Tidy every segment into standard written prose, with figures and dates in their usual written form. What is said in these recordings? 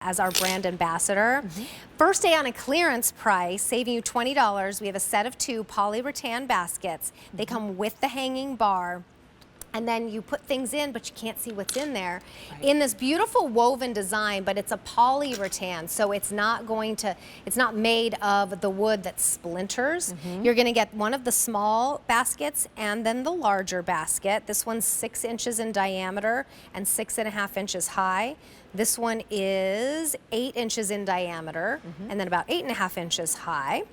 as our brand ambassador. First day on a clearance price, saving you $20. We have a set of 2 poly rattan baskets. They come with the hanging bar. And then you put things in, but you can't see what's in there. Right. In this beautiful woven design, but it's a poly rattan, so it's not made of the wood that splinters. You're gonna get one of the small baskets and then the larger basket. This one's 6 inches in diameter and 6.5 inches high. This one is 8 inches in diameter and then about 8.5 inches high.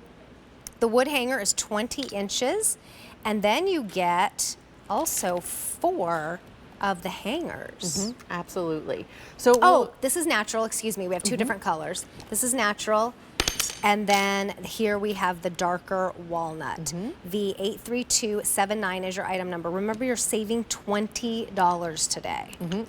The wood hanger is 20 inches, and then you get also 4 of the hangers. Absolutely. So this is natural, excuse me, we have 2 different colors. This is natural, and then here we have the darker walnut. The 83279 is your item number. Remember, you're saving $20 today.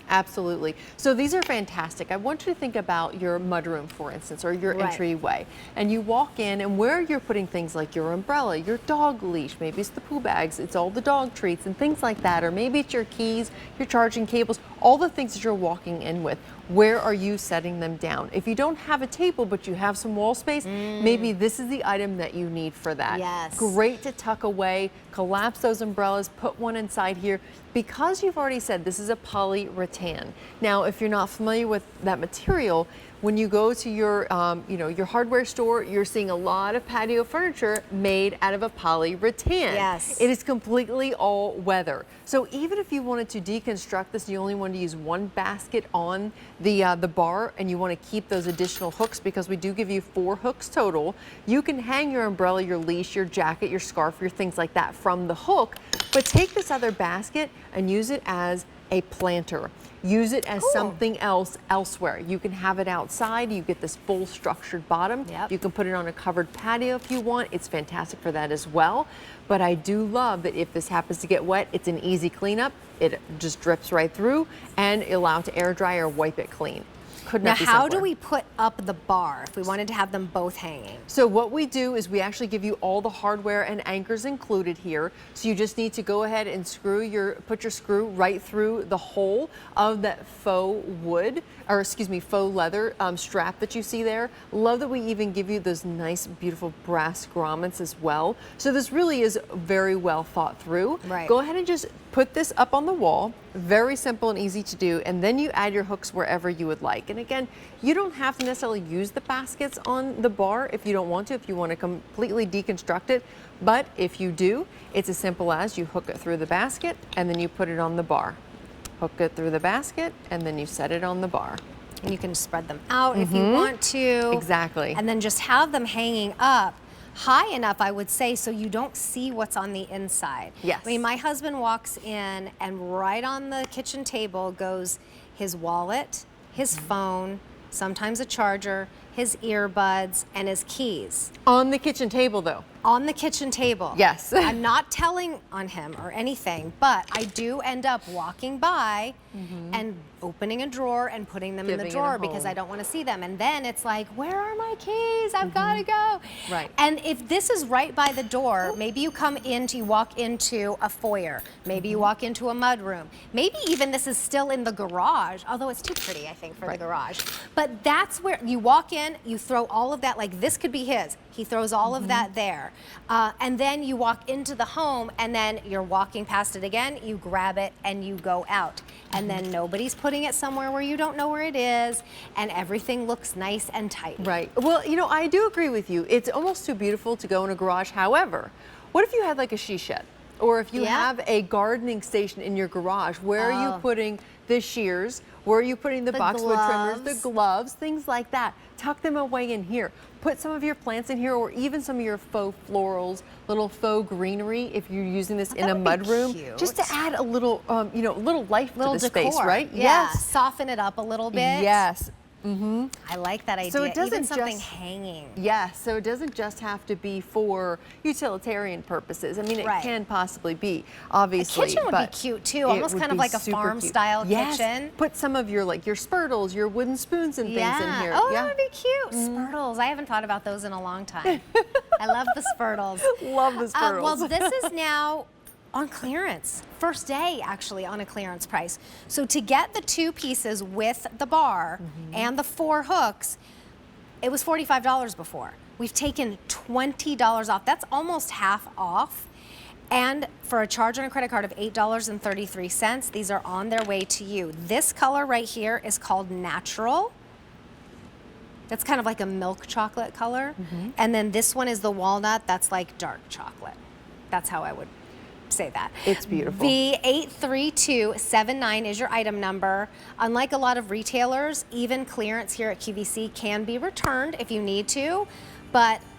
Absolutely. So these are fantastic. I want you to think about your mudroom, for instance, or your entryway. And you walk in, and where you're putting things like your umbrella, your dog leash, maybe it's the poo bags, it's all the dog treats and things like that, or maybe it's your keys, your charging cables, all the things that you're walking in with. Where are you setting them down? If you don't have a table, but you have some wall space, maybe this is the item that you need for that. Yes. Great to tuck away, collapse those umbrellas, put one inside here. Because you've already said this is a poly rattan. Now, if you're not familiar with that material, when you go to your, your hardware store, you're seeing a lot of patio furniture made out of a poly rattan. Yes. It is completely all weather. So even if you wanted to deconstruct this, you only want to use one basket on the bar, and you want to keep those additional hooks, because we do give you 4 hooks total. You can hang your umbrella, your leash, your jacket, your scarf, your things like that from the hook, but take this other basket and use it as a planter. Use it as something else elsewhere. You can have it outside. You get this full structured bottom. You can put it on a covered patio if you want. It's fantastic for that as well. But I do love that if this happens to get wet, it's an easy cleanup. It just drips right through, and allow it to air dry or wipe it clean. Could not be simpler. Now, how simpler. do we put up the bar if we wanted to have them both hanging? So what we do is we actually give you all the hardware and anchors included here. So you just need to go ahead and put your screw right through the hole of that faux wood, or excuse me, faux leather strap that you see there. Love that we even give you those nice, beautiful brass grommets as well. So this really is very well thought through. Right. Go ahead and just put this up on the wall. Very simple and easy to do, and then you add your hooks wherever you would like. And again, you don't have to necessarily use the baskets on the bar if you don't want to, if you want to completely deconstruct it. But if you do, it's as simple as you hook it through the basket and then you put it on the bar. Hook it through the basket and then you set it on the bar. And you can spread them out if you want to. Exactly. And then just have them hanging up high enough, I would say, so you don't see what's on the inside. Yes. I mean, my husband walks in, and right on the kitchen table goes his wallet, his phone, sometimes a charger, his earbuds, and his keys. On the kitchen table, though. On the kitchen table. Yes. I'm not telling on him or anything, but I do end up walking by and opening a drawer and putting them in the drawer because I don't want to see them. And then it's like, where are my keys? I've got to go. Right. And if this is right by the door, maybe you walk into a foyer. Maybe you walk into a mudroom. Maybe even this is still in the garage, although it's too pretty, I think, for the garage. But that's where you walk in, you throw all of that, like this could be his. He throws all of that there. And then you walk into the home, and then you're walking past it again, you grab it and you go out. And then nobody's putting it somewhere where you don't know where it is, and everything looks nice and tight. Right. Well, I do agree with you. It's almost too beautiful to go in a garage. However, what if you had like a she shed? Or if you have a gardening station in your garage, where are you putting the shears? Where are you putting the boxwood trimmers, the gloves, things like that? Tuck them away in here. Put some of your plants in here, or even some of your faux florals, little faux greenery if you're using this in a mudroom. Just to add a little, little life to the space, right? Yeah. Yes. Soften it up a little bit. Yes. I like that idea. So it doesn't even something hanging. Yes, so it doesn't just have to be for utilitarian purposes. I mean, it can possibly be, obviously. A kitchen would be cute too, almost kind of like a farm-style kitchen. Put some of your your spurtles, your wooden spoons and things in here. Oh, that would be cute. Spurtles. I haven't thought about those in a long time. I love the spurtles. Love the spurtles. Well, this is now on clearance. First day, actually, on a clearance price. So to get the 2 pieces with the bar and the 4 hooks, it was $45 before. We've taken $20 off. That's almost half off. And for a charge on a credit card of $8.33, these are on their way to you. This color right here is called Natural. That's kind of like a milk chocolate color. And then this one is the walnut. That's like dark chocolate. That's how I would say that. It's beautiful. V83279 is your item number. Unlike a lot of retailers, even clearance here at QVC can be returned if you need to, but